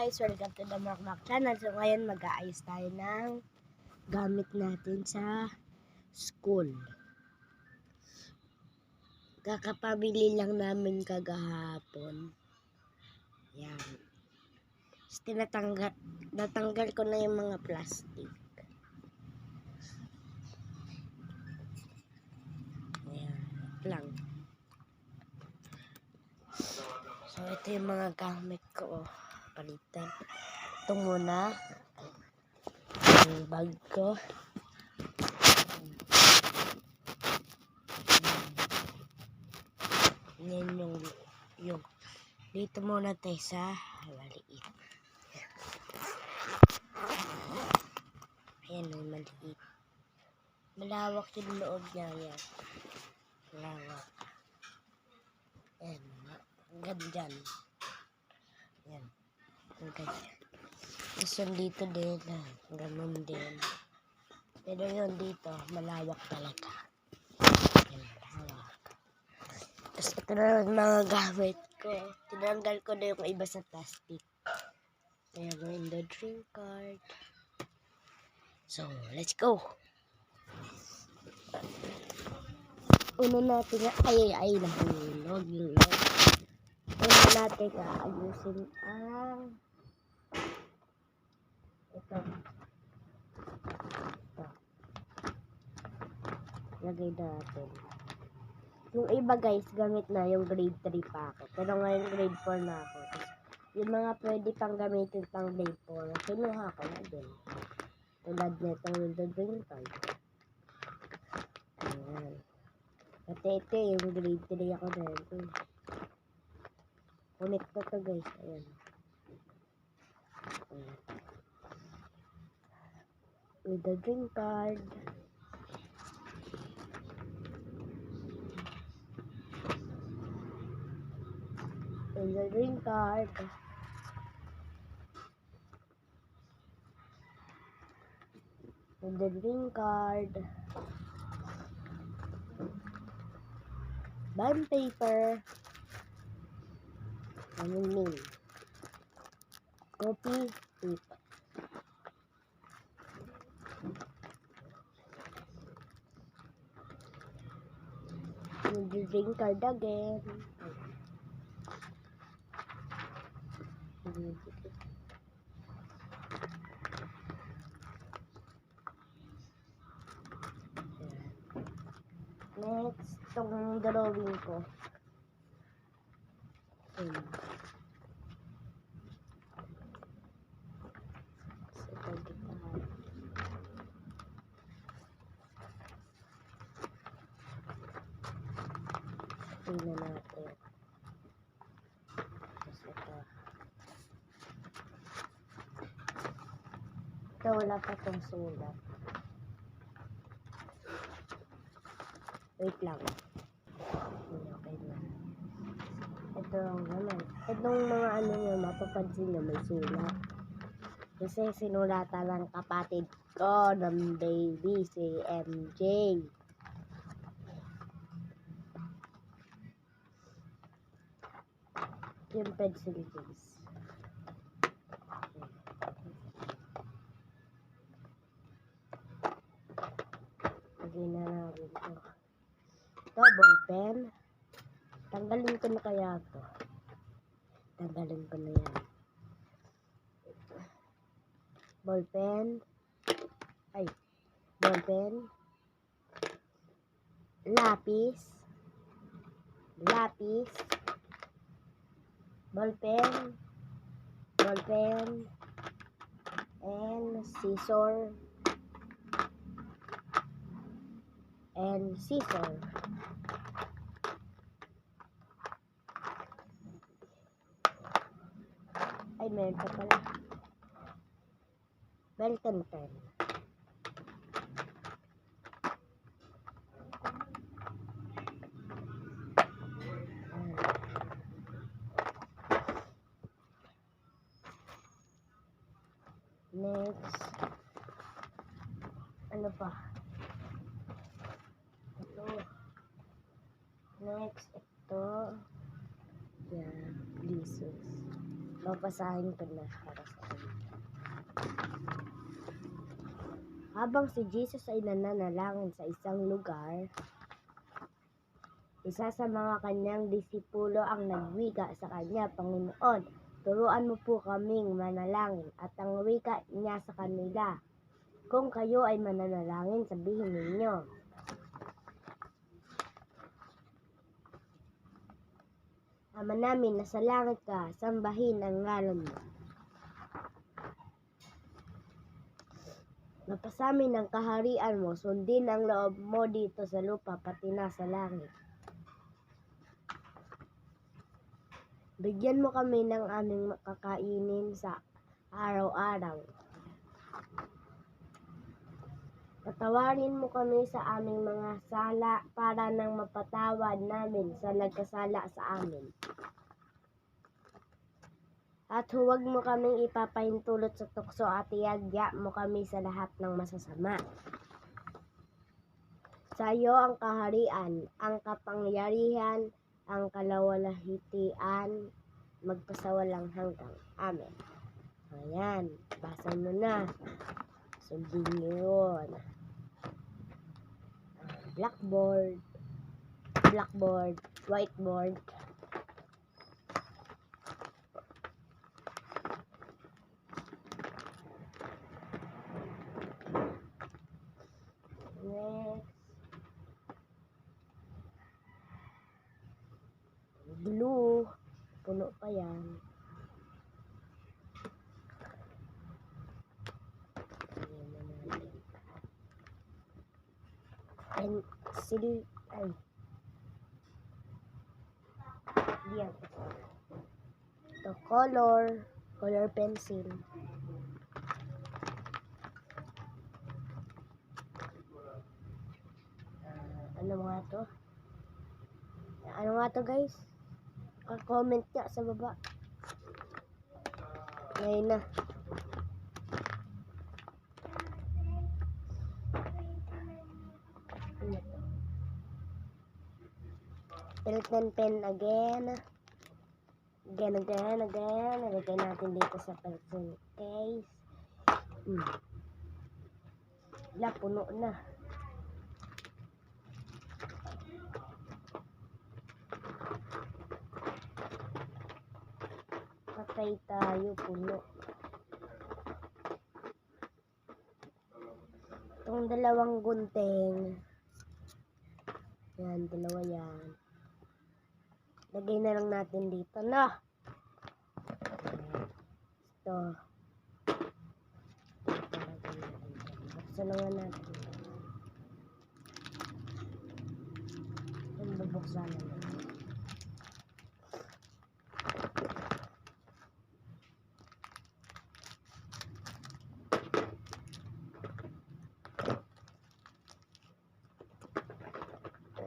guys! Welcome to the Markmak channel. So ngayon mag-aayos tayo ng gamit natin sa school. Kakapabili lang namin kagahapon. Yan. Natanggal ko na yung mga plastic. Ayan. Lang. So ito yung mga gamit ko. Palitan. Ito muna. Yung bag ko. Yan yung dito muna tayo sa maliit. Ayan yung maliit. Malawak yung loob niya. Yan. Malawak. Ayan. Hanggang dyan. Yan. Hanggang dyan. Tapos yung dito din. Ganun din. Pero yun dito, malawak talaga. Yan, malawak. Tapos ito na yung mga gamit ko. Tinanggal ko na yung iba sa plastic. Ayan yung the drink card. So, let's go! Una natin ay nahulog yung log. Una natin ayusin ang ito. Lagay natin. Yung iba guys, gamit na yung grade 3 pa ako. Pero ngayon grade 4 na ako. Tapos, yung mga pwede pang gamitin pang grade 4, kinuha ko na din. Tulad nito yung the drink card. Ayan. Pati ito yung grade 3 ako na ito. Connect ko to guys. Ayan. Ayan. With the drink card. With the drink card. With the drink card. Bond paper. Name. Copy paper. With the drink card again. Next, itong drawing ko. Ayan. Tingnan natin. Tapos ito. Ito wala pa itong sulat. Wait lang. Okay na. Ito naman. Itong mga ano nyo, mapapansin nyo may sulat. Kasi sinulatan ng kapatid ko ng baby, si MJ. Yung pencil case. Lagay na natin ito. Ito, ballpen. Tanggalin ko na kaya ito. Tanggalin ko na yan. Ballpen. Ay, ballpen. Lapis. Lapis. Ballpen. Ballpen. And scissor. And scissor. Ay, meron pa pala. Belton pen. Next. Ano pa? Ito. Next, ito. Yan. Lisos. babasahin ko na para sa inyo. Habang si Jesus ay nananalangin sa isang lugar, isa sa mga kanyang disipulo ang nagwika sa kanya, "Panginoon, turuan mo po kaming manalangin." At ang wika niya sa kanila, "Kung kayo ay mananalangin, sabihin ninyo, Ama namin, nasa langit ka, sambahin ang ngalan mo. Mapasamin ang kaharian mo, sundin ang loob mo dito sa lupa pati na sa langit. Bigyan mo kami ng aming kakainin sa araw-araw. Patawarin mo kami sa aming mga sala para nang mapatawad namin sa nagkasala sa amin. At huwag mo kaming ipapahintulot sa tukso at iagya mo kami sa lahat ng masasama. Sa iyo ang kaharian, ang kapangyarihan, ang kalawalhatian, magpasawalang hanggang. Amen." Ayan, basa mo na. Sundin nyo yun. Blackboard, whiteboard. Next. Glue. Puno pa yan. Pencil. Ay. Yan. Ito, color pencil. Ano nga to guys? Comment niya sa baba. Ngayon na. Pencil pen again. Again. Lagay natin dito sa pencil case. Wala, puno na. Patay tayo, puno. Itong dalawang gunting. Yan, dalawa yan. Lagay na lang natin dito na. Ito. Buksan na nga natin. Yung bubuksan na natin.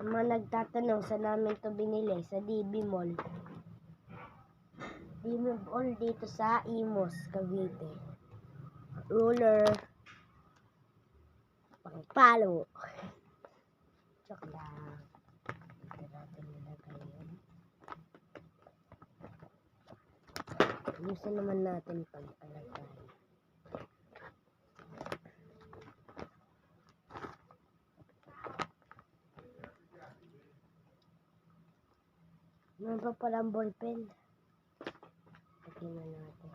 Mga nagtatanong sa namin to binili sa DB Mall. DB Mall dito sa Imos, Cavite. Ruler. Pangpalo. Joke lang. Dito natin nilagay yun. Gusto naman natin pagpalagay. Meron pa palang ballpen. Tingnan natin.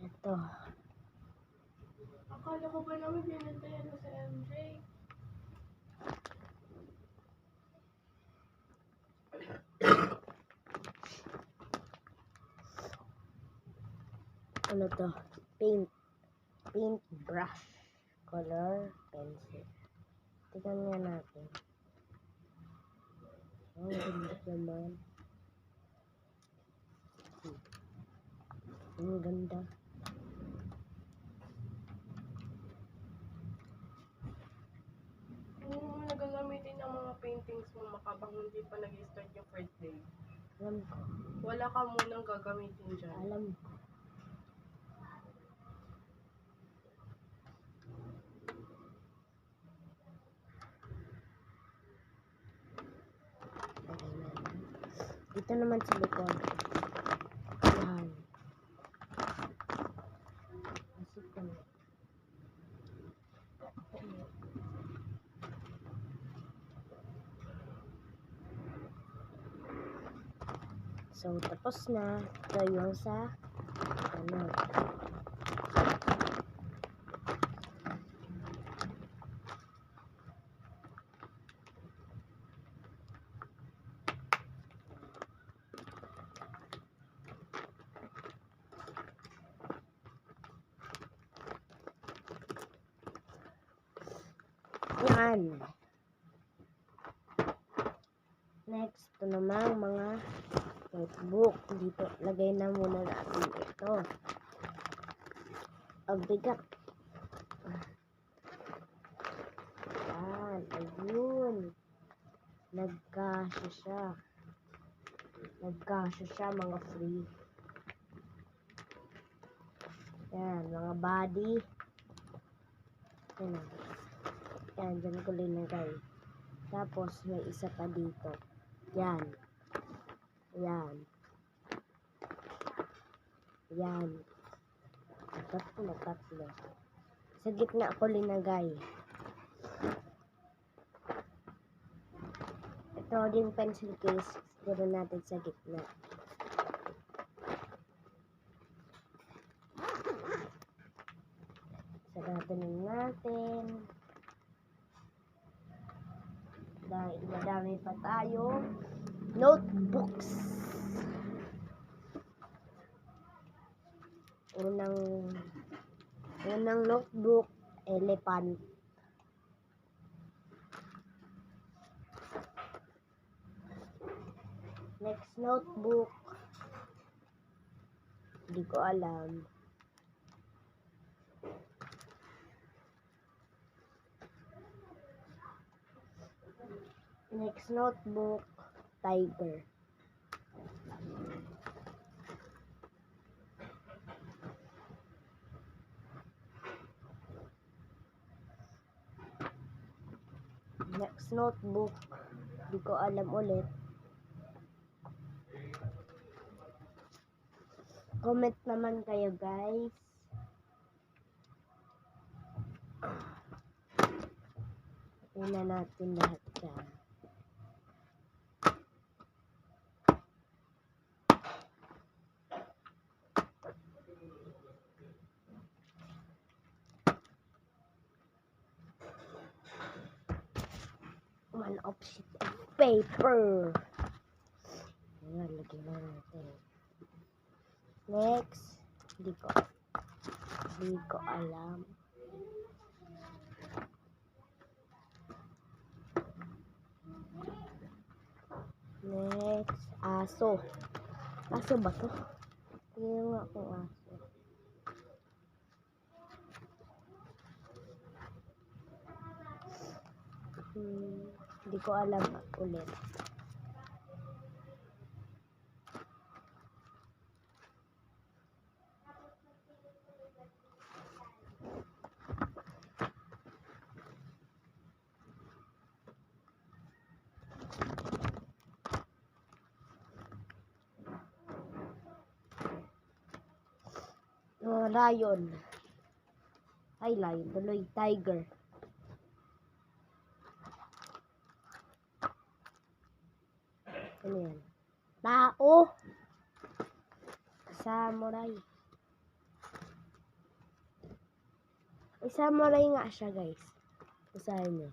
Ito. Akala ko ba naman pinantayan mo sa MJ? Ano to? Paint brush. Color pencil. Tingnan nga natin. Oh, ganda naman. Ang ganda. Kung nagagamitin ang mga paintings mo makabang hindi pa nag-start yung first day. Alam ko. Wala ka munang gagamitin dyan. Alam ko. Lagay na yan. Dito naman sa likod. Yan. Kasi ito. So, tapos na. Ito yung sa ano. Yan. Next, ito namang mga notebook. Dito, lagay na muna natin ito. Ang bigat. Yan, ayun. Nagkasya siya. Nagkasya siya, mga free. Yan, mga body. Yan. Yan, dyan ko linagay. Tapos, may isa pa dito. Yan. Yan. Yan. Tatlo. Sa gitna ko linagay. Ito din pencil case. Siguro natin sa gitna. Sarado natin. Dahil madami pa tayo notebooks. Unang notebook, elephant. Next notebook, hindi ko alam. Next notebook, tiger. Next notebook, hindi ko alam ulit. Comment naman kayo, guys. Tingnan natin lahat yan. One of sheet of paper. Ayan, lagyan na natin. Next, hindi ko alam. Next, aso. Aso ba to? Tingnan nga kung aso. Hindi ko alam ulit. Lion. Ay, lion. Tuloy, tiger. Ano yan? Tao. Samurai. Ay, samurai nga siya, guys. Basahin niyo.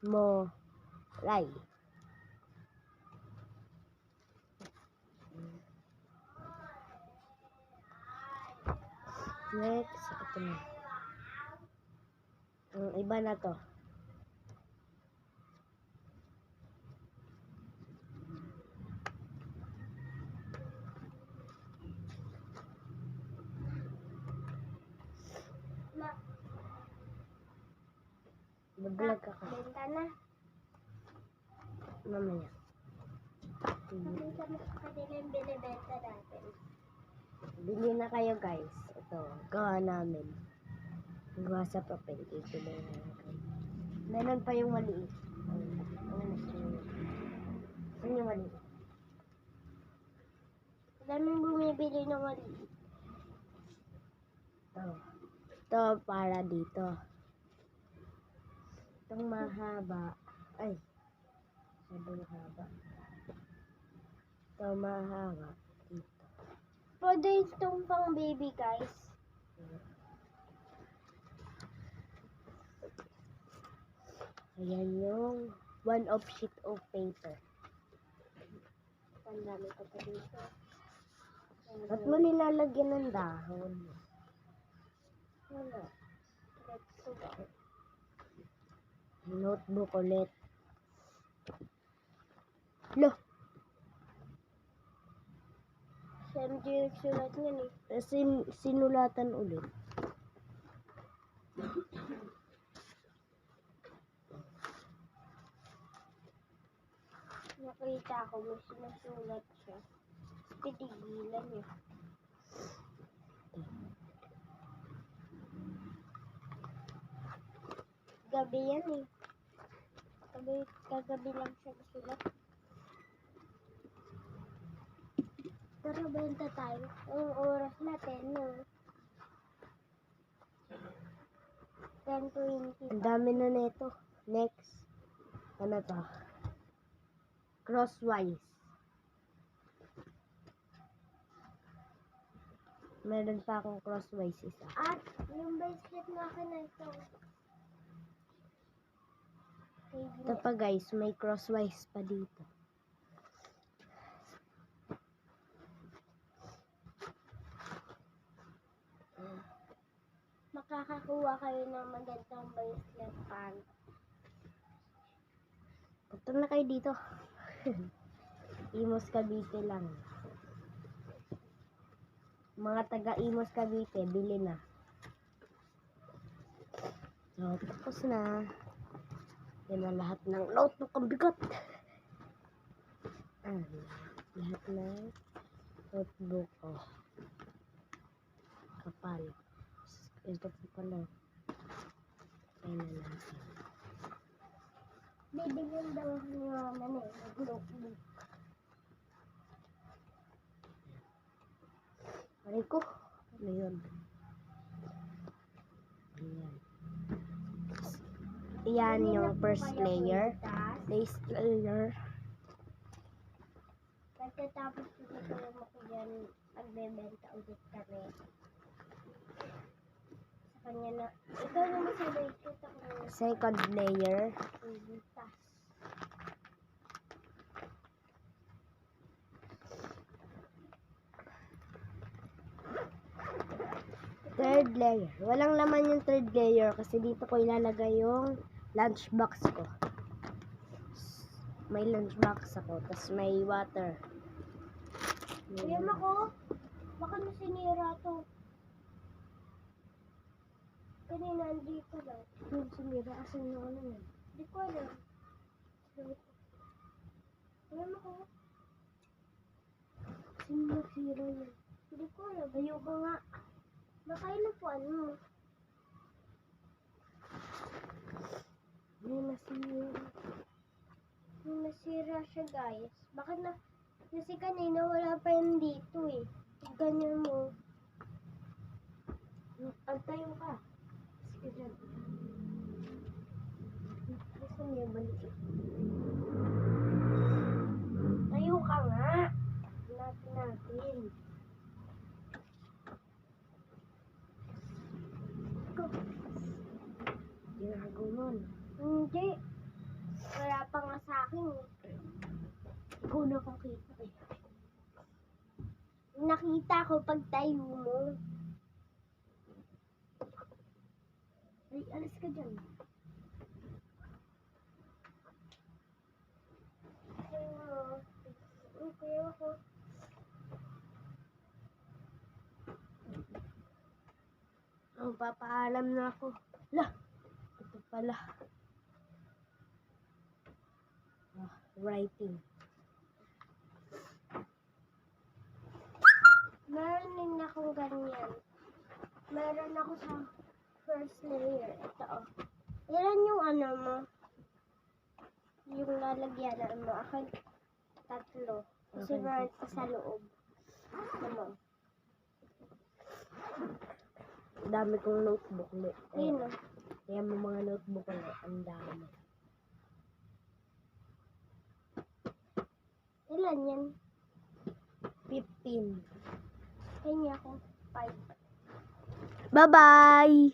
Samurai. Next, ito na. Iba na to. Mag-vlog ako. Benta na. Mamaya. Pakita mo sa kanila yung binibenta natin. Bili na kayo guys. Ito, gawa namin. Gawa sa papel. Ito na yung meron pa yung maliit. Saan yung maliit? Daming bumibili ng maliit. Ito. Ito para dito. Itong mahaba. Ay. Sabi haba. Ito mahaba. Dito. Pwede itong pang baby guys. Ayan yung one of sheet of paper. Ang dami ko pa dito. Ba't mo nilalagyan ng dahon? Wala. Let's go. Notebook ulit. Lo, SMG nagsulat niyan eh. sinulatan ulit. Nakita ko may sinusulat siya. Titigilan niya. Gabi yan eh. Kagabi lang siya nasulat. Tara, benta tayo. Ang oras natin, no? 10:20. Ang dami na nito. Next. Ano to? Crosswise. Meron pa akong crosswise isa. At yung bracelet na akin na ito. Ito pa guys, may crosswise pa dito. Makakakuha kayo ng magandang bracelet pan. Punta na kayo dito. Imos Cavite lang. Mga taga Imos Cavite, bili na. So, tapos na. Yan na lahat ng notebook. Ang bigat. Lahat ng notebook. Oh. Kapal. Ito po pala. Ayan na natin. Bibigyan daw niya naman eh. Notebook. Aray ko. Ano yun? Ayan. Yan yung first layer. Base layer. Pagkatapos tutulong mo ko dyan, magbebenta ulit kami. Sa kanya na, ikaw naman sa bracelet ako na Second layer. tas. Third layer. Walang laman yung third layer kasi dito ko ilalagay yung lunchbox ko. May lunchbox ako. Tapos may water. Kuya ako, baka nasinira to. Kanina andito lang. Yung sumira. Asan yung ano yun? Di ko alam. Kuya ako, Sino nagsira yun? hindi ko alam. Ayoko nga. Baka inupuan mo. May nasira. Nung nasira siya guys. Baka na, kasi kanina wala pa yun dito eh. Ganyan mo. Antayo ka. Sige dyan. Gusto niya balik. Tayo ka nga. Hanapin natin. Ginago nun. Hindi. Wala pa nga sa akin eh. Ikaw nakakita eh. Nakita ko pag tayo mo. Ay, alis ka dyan. Tayo mo. Kuya ako. Oh, papaalam na ako. Lah, ito pala. writing. Meron din akong ganyan. Meron ako sa first layer. Ito, oh. Yan yung ano mo. Yung lalagyanan mo. Akin, 3. Kasi Akin, meron 3. pa sa loob. Ano? Dami kong notebook. Yun, oh. Kaya mo mga notebook ulit. Ang dami. Ilan yan? 15. Kanya ako 5. Bye-bye!